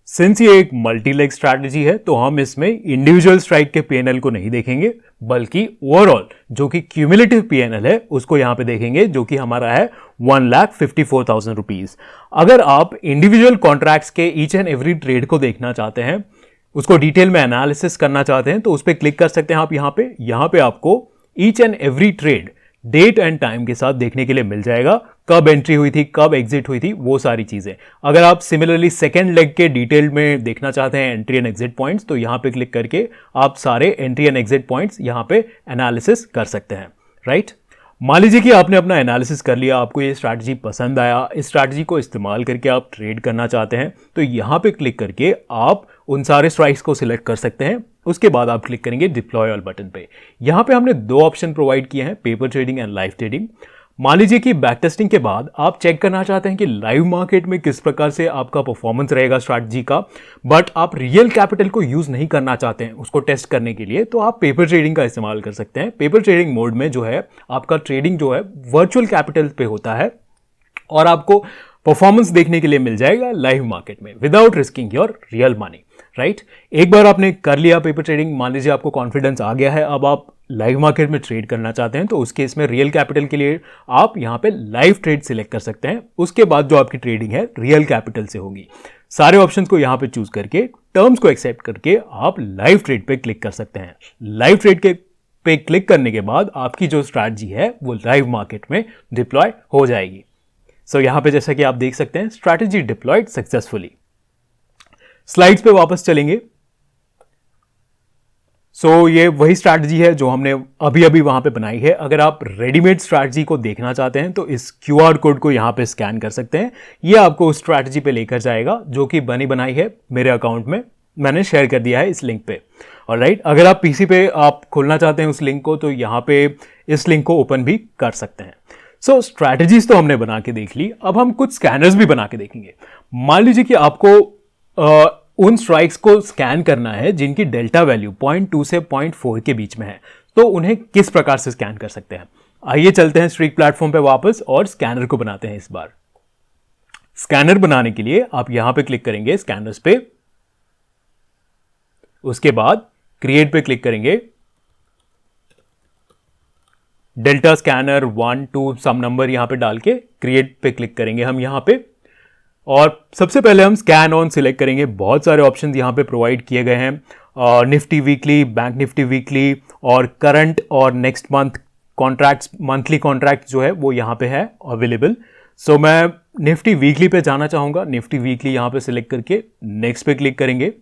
सिंस ये एक मल्टी लेग स्ट्रैटेजी है तो हम इसमें इंडिविजुअल स्ट्राइक के पीएनएल को नहीं देखेंगे, बल्कि ओवरऑल जो कि क्यूमुलेटिव पीएनएल है उसको यहां पे देखेंगे, जो कि हमारा है 1,54,000 रुपीज। अगर आप इंडिविजुअल कॉन्ट्रैक्ट्स के ईच एंड एवरी ट्रेड को देखना चाहते हैं, उसको डिटेल में एनालिसिस करना चाहते हैं, तो उस पर क्लिक कर सकते हैं आप। यहां पे आपको each and every trade date and time के साथ देखने के लिए मिल जाएगा, कब एंट्री हुई थी, कब एग्जिट हुई थी, वो सारी चीजें। अगर आप सिमिलरली सेकेंड लेग के डिटेल में देखना चाहते हैं एंट्री एंड एग्जिट पॉइंट्स, तो यहां पे क्लिक करके आप सारे एंट्री एंड एग्जिट पॉइंट्स यहां पे एनालिसिस कर सकते हैं। राइट, मान लीजिए कि आपने अपना एनालिसिस कर लिया, आपको ये स्ट्रैटेजी पसंद आया, इस स्ट्रैटेजी को इस्तेमाल करके आप ट्रेड करना चाहते हैं, तो यहां पे क्लिक करके आप उन सारे स्ट्राइक्स को सिलेक्ट कर सकते हैं। उसके बाद आप क्लिक करेंगे डिप्लॉय ऑल बटन पे। यहां पे हमने 2 ऑप्शन प्रोवाइड किए हैं, paper trading and live trading. मान लीजिए कि बैक टेस्टिंग के बाद आप चेक करना चाहते हैं कि लाइव मार्केट में किस प्रकार से आपका परफॉर्मेंस रहेगा स्ट्रैटेजी का, बट आप रियल कैपिटल को यूज नहीं करना चाहते हैं उसको टेस्ट करने के लिए, तो आप पेपर ट्रेडिंग का इस्तेमाल कर सकते हैं। पेपर ट्रेडिंग मोड में जो है आपका ट्रेडिंग जो है वर्चुअल कैपिटल पे होता है और आपको परफॉर्मेंस देखने के लिए मिल जाएगा लाइव मार्केट में without risking your real money. Right, एक बार आपने कर लिया पेपर ट्रेडिंग, मान लीजिए आपको कॉन्फिडेंस आ गया है, अब आप लाइव मार्केट में ट्रेड करना चाहते हैं तो उस केस में रियल कैपिटल के लिए आप यहाँ पे लाइव ट्रेड सिलेक्ट कर सकते हैं। उसके बाद जो आपकी ट्रेडिंग है रियल कैपिटल से होगी। सारे ऑप्शंस को यहाँ पे चूज करके टर्म्स को एक्सेप्ट करके आप लाइव ट्रेड पे क्लिक कर सकते हैं। लाइव ट्रेड के पे क्लिक करने के बाद आपकी जो स्ट्रैटेजी है वो लाइव मार्केट में डिप्लॉय हो जाएगी। सो यहाँ पे जैसा कि आप देख सकते हैं स्ट्रैटेजी डिप्लॉयड सक्सेसफुली। स्लाइड्स पे वापस चलेंगे। ये वही स्ट्रैटेजी है जो हमने अभी अभी वहां पे बनाई है। अगर आप रेडीमेड स्ट्रैटेजी को देखना चाहते हैं तो इस QR कोड को यहां पे स्कैन कर सकते हैं। ये आपको उस स्ट्रैटेजी पे लेकर जाएगा जो कि बनी बनाई है मेरे अकाउंट में, मैंने शेयर कर दिया है इस लिंक पे। ऑलराइट, अगर आप पीसी पे आप खोलना चाहते हैं उस लिंक को तो यहां पे इस लिंक को ओपन भी कर सकते हैं। स्ट्रैटेजीज तो हमने बना के देख ली, अब हम कुछ स्कैनर्स भी बना के देखेंगे। मान लीजिए कि आपको उन स्ट्राइक्स को स्कैन करना है जिनकी डेल्टा वैल्यू 0.2 से 0.4 के बीच में है, तो उन्हें किस प्रकार से स्कैन कर सकते हैं। आइए चलते हैं स्ट्रीक प्लेटफॉर्म पे वापस और स्कैनर को बनाते हैं। इस बार स्कैनर बनाने के लिए आप यहां पे क्लिक करेंगे स्कैनर्स पे, उसके बाद क्रिएट पे क्लिक करेंगे। डेल्टा स्कैनर 1 2 सम नंबर यहां पे डाल के क्रिएट पे क्लिक करेंगे हम यहां पे, और सबसे पहले हम स्कैन ऑन सिलेक्ट करेंगे। बहुत सारे ऑप्शन यहां पे प्रोवाइड किए गए हैं, Nifty weekly, bank Nifty weekly और करंट और next month contracts, monthly contract जो है वो यहां पे है अवेलेबल। मैं निफ्टी वीकली पे जाना चाहूंगा। निफ्टी वीकली यहां पे सिलेक्ट करके नेक्स्ट पे क्लिक करेंगे।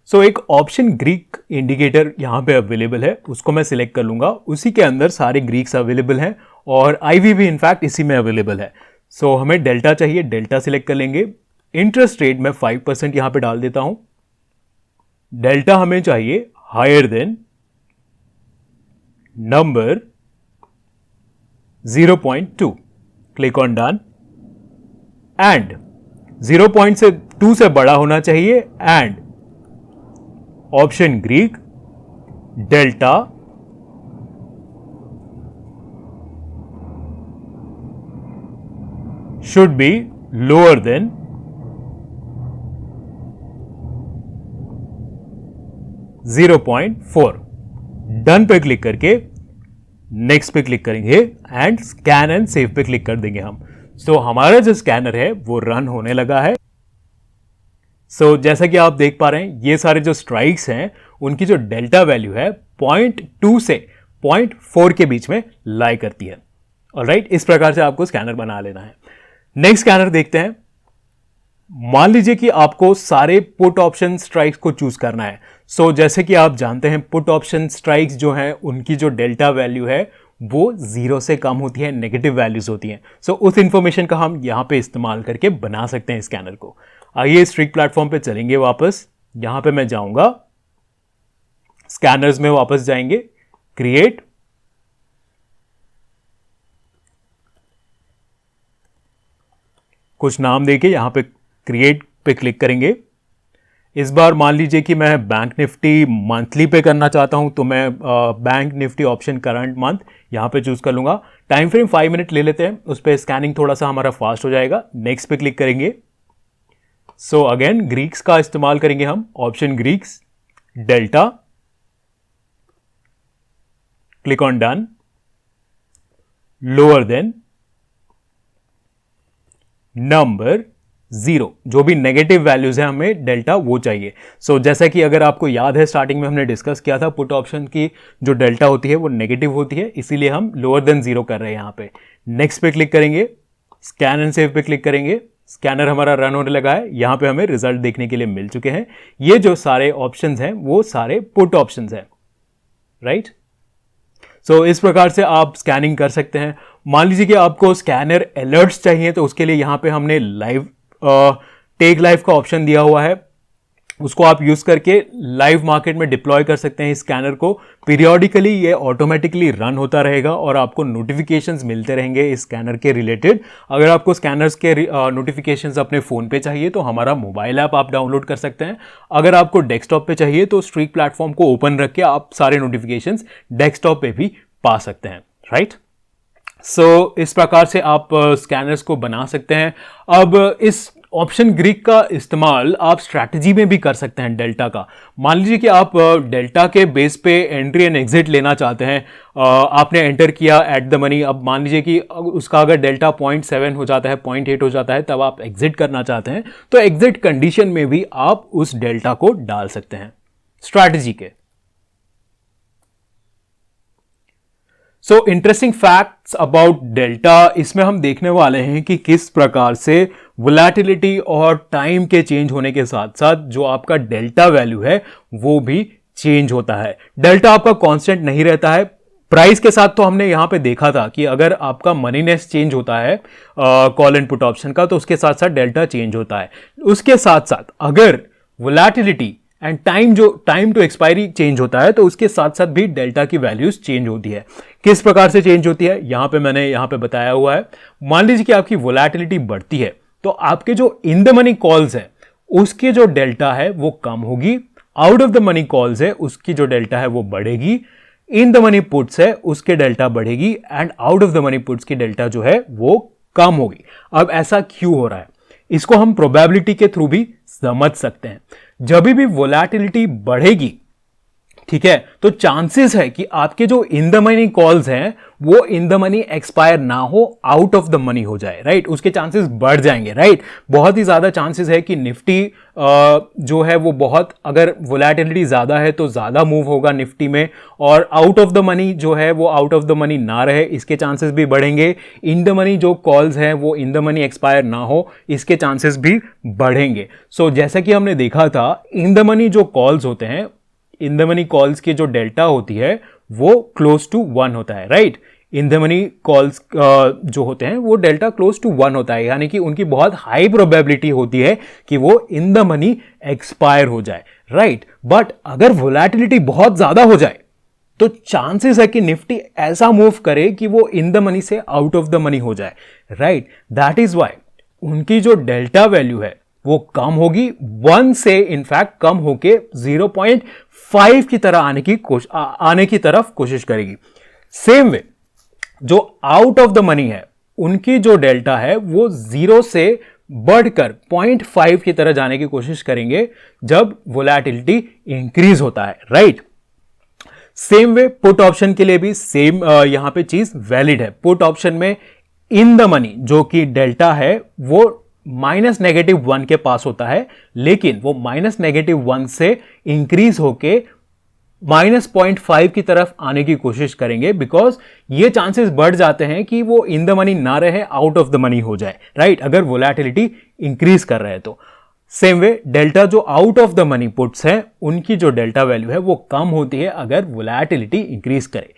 एक ऑप्शन ग्रीक इंडिकेटर यहां पे अवेलेबल है, उसको मैं सिलेक्ट कर लूंगा। उसी के अंदर सारे ग्रीक्स अवेलेबल हैं और IV भी इनफैक्ट इसी में अवेलेबल है। हमें डेल्टा चाहिए, डेल्टा सिलेक्ट कर लेंगे। इंटरेस्ट रेट मैं 5% यहां पे डाल देता हूं। डेल्टा हमें चाहिए higher than number 0.2, click on done. And 0.2 से बड़ा होना चाहिए and option Greek delta should be lower than 0.4। Done पे क्लिक करके नेक्स्ट पे क्लिक करेंगे एंड स्कैन एंड सेव पे क्लिक कर देंगे हम। हमारा जो स्कैनर है वो रन होने लगा है। जैसा कि आप देख पा रहे हैं ये सारे जो स्ट्राइक्स हैं उनकी जो डेल्टा वैल्यू है 0.2 से 0.4 के बीच में लाई करती है। ऑलराइट, इस प्रकार से आपको स्कैनर बना लेना है। नेक्स्ट स्कैनर देखते हैं। मान लीजिए कि आपको सारे पुट ऑप्शन स्ट्राइक्स को चूज करना है। जैसे कि आप जानते हैं पुट ऑप्शन स्ट्राइक्स जो हैं उनकी जो डेल्टा वैल्यू है वो 0 से कम होती है, नेगेटिव वैल्यूज होती हैं। उस इंफॉर्मेशन का हम यहां पे इस्तेमाल करके बना सकते हैं स्कैनर को। आइए स्ट्रीक प्लेटफॉर्म पे चलेंगे वापस। यहां पे मैं जाऊंगा, स्कैनर्स में वापस जाएंगे, क्रिएट, कुछ नाम देके यहां पे क्रिएट पे क्लिक करेंगे। इस बार मान लीजिए कि मैं बैंक निफ्टी मंथली पे करना चाहता हूं तो मैं bank Nifty option current month यहां पे चूज कर लूंगा। टाइम फ्रेम 5 मिनट ले लेते हैं, उस पर स्कैनिंग थोड़ा सा हमारा फास्ट हो जाएगा। नेक्स्ट पे क्लिक करेंगे। अगेन ग्रीक्स का इस्तेमाल करेंगे हम, option Greeks delta, click on done, lower than number 0, जो भी नेगेटिव वैल्यूज है हमें डेल्टा वो चाहिए। जैसा कि अगर आपको याद है स्टार्टिंग में हमने डिस्कस किया था पुट ऑप्शन की जो डेल्टा होती है वो नेगेटिव होती है, इसीलिए हम लोअर देन 0 कर रहे हैं यहां पे। नेक्स्ट पे क्लिक करेंगे, स्कैन एंड सेव पे क्लिक करेंगे। स्कैनर हमारा रन होने लगा है, यहां पे हमें रिजल्ट देखने के लिए मिल चुके हैं। ये जो सारे ऑप्शंस हैं वो सारे पुट ऑप्शंस हैं, राइट। इस प्रकार से आप स्कैनिंग कर सकते हैं। मान लीजिए कि आपको स्कैनर अलर्ट्स चाहिए तो उसके लिए यहां पे हमने लाइव टेक लाइव का ऑप्शन दिया हुआ है, उसको आप यूज करके लाइव मार्केट में डिप्लॉय कर सकते हैं इस स्कैनर को। पीरियोडिकली ये ऑटोमेटिकली रन होता रहेगा और आपको नोटिफिकेशंस मिलते रहेंगे इस स्कैनर के रिलेटेड। अगर आपको स्कैनर्स के नोटिफिकेशंस अपने फोन पे चाहिए तो हमारा मोबाइल ऐप आप डाउनलोड कर सकते हैं। अगर आपको डेस्कटॉप पे चाहिए तो स्ट्रीक प्लेटफॉर्म को ओपन रख के आप सारे नोटिफिकेशंस डेस्कटॉप पे भी पा सकते हैं, राइट। इस प्रकार से आप स्कैनर्स को बना सकते हैं। अब इस ऑप्शन ग्रीक का इस्तेमाल आप स्ट्रैटेजी में भी कर सकते हैं डेल्टा का। मान लीजिए कि आप डेल्टा के बेस पे एंट्री एंड एग्जिट लेना चाहते हैं, आपने एंटर किया एट द मनी, अब मान लीजिए कि उसका अगर डेल्टा 0.7 हो जाता है, 0.8 हो जाता है, तब आप एग्जिट करना चाहते हैं, तो एग्जिट कंडीशन में भी आप उस डेल्टा को डाल सकते हैं स्ट्रैटेजी के। So interesting facts about delta, इसमें हम देखने वाले हैं कि किस प्रकार से वोलेटिलिटी और टाइम के चेंज होने के साथ साथ जो आपका डेल्टा वैल्यू है वो भी चेंज होता है। डेल्टा आपका कांस्टेंट नहीं रहता है। प्राइस के साथ तो हमने यहां पे देखा था कि अगर आपका मनीनेस चेंज होता है कॉल एंड पुट ऑप्शन का, तो उसके साथ साथ डेल्टा चेंज होता है। उसके साथ साथ अगर volatility and time to expiry change होता है, तो उसके साथ साथ भी डेल्टा की वैल्यूज चेंज होती है। किस प्रकार से चेंज होती है मैंने यहां पे बताया हुआ है। मान लीजिए कि आपकी वोलेटिलिटी बढ़ती है, तो आपके जो इन द मनी कॉल्स है उसके जो डेल्टा है वो कम होगी, out of the money calls है उसकी जो डेल्टा है वो बढ़ेगी, इन द मनी पुट्स है उसके डेल्टा बढ़ेगी, and out of the money puts की डेल्टा जो है वो कम होगी। अब ऐसा क्यों हो रहा है, इसको हम प्रोबेबिलिटी के थ्रू भी समझ सकते हैं। जब भी वोलेटिलिटी बढ़ेगी, ठीक है, तो चांसेस है कि आपके जो इन द मनी कॉल्स हैं वो इन द मनी एक्सपायर ना हो, आउट ऑफ द मनी हो जाए, राइट। उसके चांसेस बढ़ जाएंगे, राइट। बहुत ही ज्यादा चांसेस है कि निफ्टी जो है वो बहुत, अगर वोलेटिलिटी ज्यादा है तो ज्यादा मूव होगा निफ्टी में, और आउट ऑफ द मनी जो है वो आउट ऑफ द मनी ना रहे, इसके चांसेस भी बढ़ेंगे। इन द मनी जो कॉल्स हैं वो इन द मनी एक्सपायर ना हो, इसके चांसेस भी बढ़ेंगे। सो जैसा कि हमने देखा था, इन द मनी जो कॉल्स होते हैं, इन द मनी कॉल्स की जो डेल्टा होती है वो क्लोज टू 1 होता है, right. In the money calls जो होते हैं वो डेल्टा क्लोज टू 1 होता है, यानी कि उनकी बहुत हाई प्रोबेबिलिटी होती है कि वो इन द मनी एक्सपायर हो जाए, राइट। बट अगर वोलेटिलिटी बहुत ज्यादा हो जाए तो चांसेस है कि निफ्टी ऐसा मूव करे कि वो इन द मनी से आउट ऑफ द मनी हो जाए, राइट। दैट इज वाई उनकी जो डेल्टा वैल्यू है वो कम होगी, 1 से इनफैक्ट कम होके 0.5 की तरह आने की तरफ कोशिश करेगी। सेम वे जो आउट ऑफ द मनी है उनकी जो डेल्टा है वो 0 से बढ़कर 0.5 की तरह जाने की कोशिश करेंगे जब वोलेटिलिटी इंक्रीज होता है, right. Same way put option के लिए भी सेम यहां पे चीज वैलिड है। पुट ऑप्शन में इन द मनी जो कि डेल्टा है वो -1 के पास होता है, लेकिन वो -1 से इंक्रीज होके -0.5 की तरफ आने की कोशिश करेंगे, बिकॉज ये चांसेस बढ़ जाते हैं कि वो इन द मनी ना रहे, आउट ऑफ द मनी हो जाए, राइट, अगर वोलेटिलिटी इंक्रीज कर रहे हैं तो। सेम वे डेल्टा जो out of the money puts है उनकी जो डेल्टा वैल्यू है वो कम होती है अगर वोलेटिलिटी इंक्रीज करे।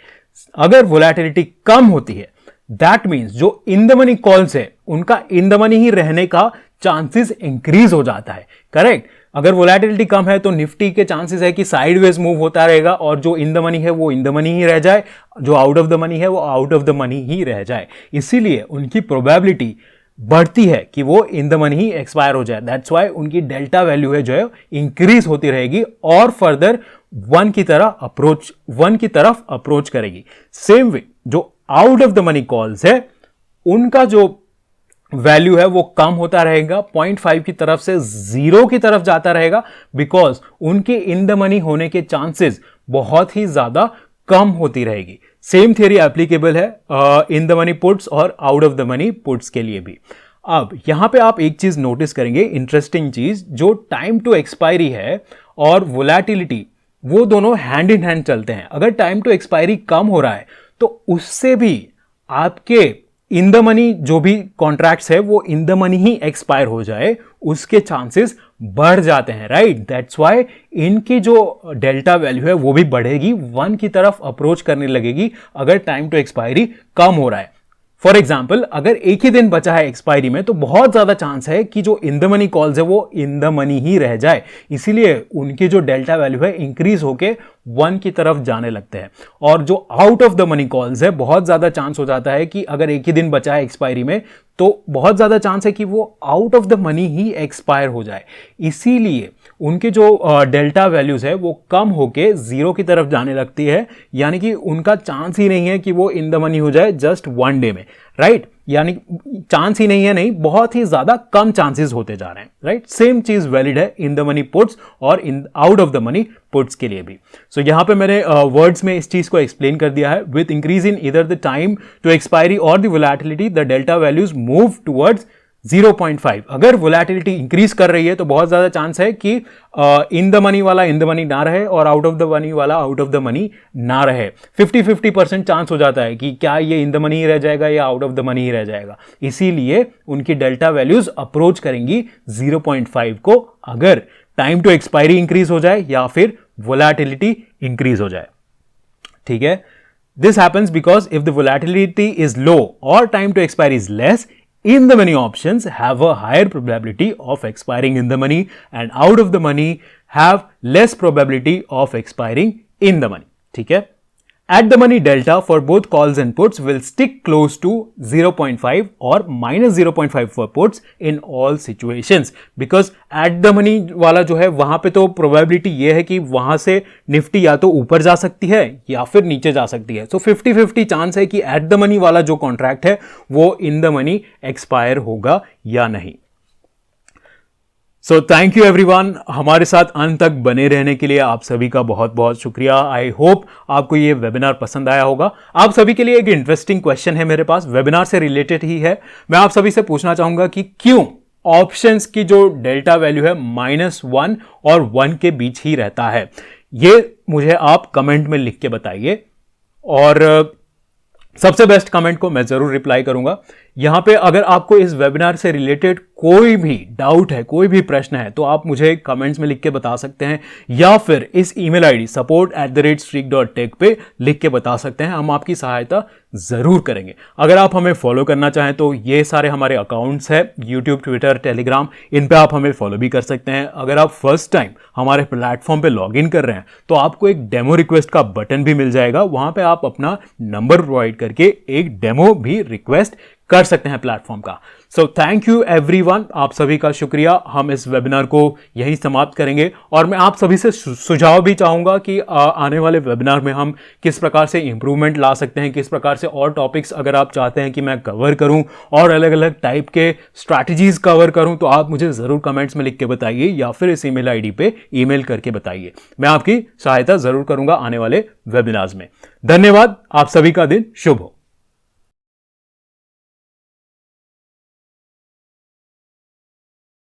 अगर वोलेटिलिटी कम होती है, दैट मीन्स जो इन द मनी कॉल्स है उनका इन द मनी ही रहने का चांसेस इंक्रीज हो जाता है, करेक्ट। अगर वोलेटिलिटी कम है तो निफ्टी के चांसेस है कि साइडवेज मूव होता रहेगा, और जो इन द मनी है वो इन द मनी ही रह जाए, जो आउट ऑफ द मनी है वो आउट ऑफ द मनी ही रह जाए। इसीलिए उनकी प्रोबेबिलिटी बढ़ती है कि वो in the money he expire हो जाए। दैट्स वाई उनकी डेल्टा वैल्यू है जो है इंक्रीज होती रहेगी और फर्दर 1 की तरफ अप्रोच करेगी। सेम वे जो out of the money calls है उनका जो वैल्यू है वो कम होता रहेगा, 0.5 की तरफ से 0 की तरफ जाता रहेगा, बिकॉज उनके इन द मनी होने के चांसेस बहुत ही ज्यादा कम होती रहेगी। सेम थियरी एप्लीकेबल है इन द मनी पुट्स और out of the money puts के लिए भी। अब यहां पे आप एक चीज नोटिस करेंगे, इंटरेस्टिंग चीज, जो टाइम टू एक्सपायरी है और वोलेटिलिटी वो दोनों हैंड इन हैंड चलते हैं। अगर टाइम टू एक्सपायरी कम हो रहा है तो उससे भी आपके इन द मनी जो भी कॉन्ट्रैक्ट्स है वो in the money he expire हो जाए, उसके चांसेस बढ़ जाते हैं, राइट। दैट्स वाई इनकी जो डेल्टा वैल्यू है वो भी बढ़ेगी, 1 की तरफ अप्रोच करने लगेगी अगर टाइम टू एक्सपायरी कम हो रहा है। फॉर एग्जाम्पल, अगर एक ही दिन बचा है एक्सपायरी में तो बहुत ज्यादा चांस है कि जो इन द मनी कॉल्स है वो इन द मनी ही रह जाए, इसीलिए उनकी जो डेल्टा वैल्यू है इंक्रीज होके 1 की तरफ जाने लगते हैं। और जो out of the money calls है बहुत ज्यादा चांस हो जाता है कि अगर एक ही दिन बचा है एक्सपायरी में तो बहुत ज्यादा चांस है कि वो out of the money he expire हो जाए, इसीलिए उनके जो डेल्टा वैल्यूज है वो कम होके जीरो की तरफ जाने लगती है, यानी कि उनका चांस ही नहीं है कि वो इन द मनी हो जाए जस्ट वन डे में, राइट? यानी चांस ही नहीं है, नहीं, बहुत ही ज्यादा कम चांसेस होते जा रहे हैं, राइट? सेम चीज वैलिड है इन द मनी पुट्स और in out of the money puts के लिए भी। सो यहां पे मैंने वर्ड्स में इस चीज को एक्सप्लेन कर दिया है। विथ इंक्रीज इन इधर द टाइम टू एक्सपायरी और the volatility the delta values move towards 0.5। अगर वोलेटिलिटी इंक्रीज कर रही है तो बहुत ज्यादा चांस है कि इन द मनी वाला इन द मनी ना रहे और आउट ऑफ द मनी वाला आउट ऑफ द मनी ना रहे। 50-50% चांस हो जाता है कि क्या ये इन द मनी ही रह जाएगा या आउट ऑफ द मनी ही रह जाएगा। इसीलिए उनकी डेल्टा वैल्यूज अप्रोच करेंगी 0.5 को, अगर टाइम टू एक्सपायरी इंक्रीज हो जाए या फिर वोलेटिलिटी इंक्रीज हो जाए। ठीक है, this happens because if the volatility is low और time to expiry is less, in the money options have a higher probability of expiring in the money and out of the money have less probability of expiring in the money. ठीक है, at the money delta for both calls and puts will stick close to 0.5 or minus 0.5 for puts in all situations because at the money वाला जो है वहां पे तो प्रोबेबिलिटी ये है कि वहां से निफ्टी या तो ऊपर जा सकती है या फिर नीचे जा सकती है। सो 50-50 चांस है कि एट द मनी वाला जो कॉन्ट्रैक्ट है वो इन द मनी एक्सपायर होगा या नहीं। सो थैंक यू एवरीवन, हमारे साथ अंत तक बने रहने के लिए आप सभी का बहुत बहुत शुक्रिया। आई होप आपको ये वेबिनार पसंद आया होगा। आप सभी के लिए एक इंटरेस्टिंग क्वेश्चन है मेरे पास, वेबिनार से रिलेटेड ही है। मैं आप सभी से पूछना चाहूंगा कि क्यों ऑप्शंस की जो डेल्टा वैल्यू है -1 और 1 के बीच ही रहता है। ये मुझे आप कमेंट में लिख के बताइए और सबसे बेस्ट कमेंट को मैं जरूर रिप्लाई करूंगा। यहां पे अगर आपको इस वेबिनार से रिलेटेड कोई भी डाउट है, कोई भी प्रश्न है, तो आप मुझे कमेंट्स में लिख के बता सकते हैं या फिर इस ईमेल आईडी support@streak.tech पे लिख के बता सकते हैं। हम आपकी सहायता जरूर करेंगे। अगर आप हमें फॉलो करना चाहें तो ये सारे हमारे अकाउंट्स हैं, यूट्यूब, ट्विटर, टेलीग्राम, इन पे आप हमें फॉलो भी कर सकते हैं। अगर आप फर्स्ट टाइम हमारे प्लेटफॉर्म पे लॉग इन कर रहे हैं तो आपको एक डेमो रिक्वेस्ट का बटन भी मिल जाएगा। वहां पे आप अपना नंबर प्रोवाइड करके एक डेमो भी रिक्वेस्ट कर सकते हैं प्लेटफॉर्म का। सो थैंक यू एवरीवन, आप सभी का शुक्रिया। हम इस वेबिनार को यहीं समाप्त करेंगे और मैं आप सभी से सुझाव भी चाहूंगा कि आने वाले वेबिनार में हम किस प्रकार से इंप्रूवमेंट ला सकते हैं, किस प्रकार से और टॉपिक्स अगर आप चाहते हैं कि मैं कवर करूं और अलग अलग टाइप के स्ट्रैटेजीज कवर करूं तो आप मुझे जरूर कमेंट्स में लिख के बताइए या फिर इस ईमेल आईडी पे ईमेल करके बताइए। मैं आपकी सहायता जरूर करूंगा आने वाले वेबिनार्स में। धन्यवाद, आप सभी का दिन शुभ हो।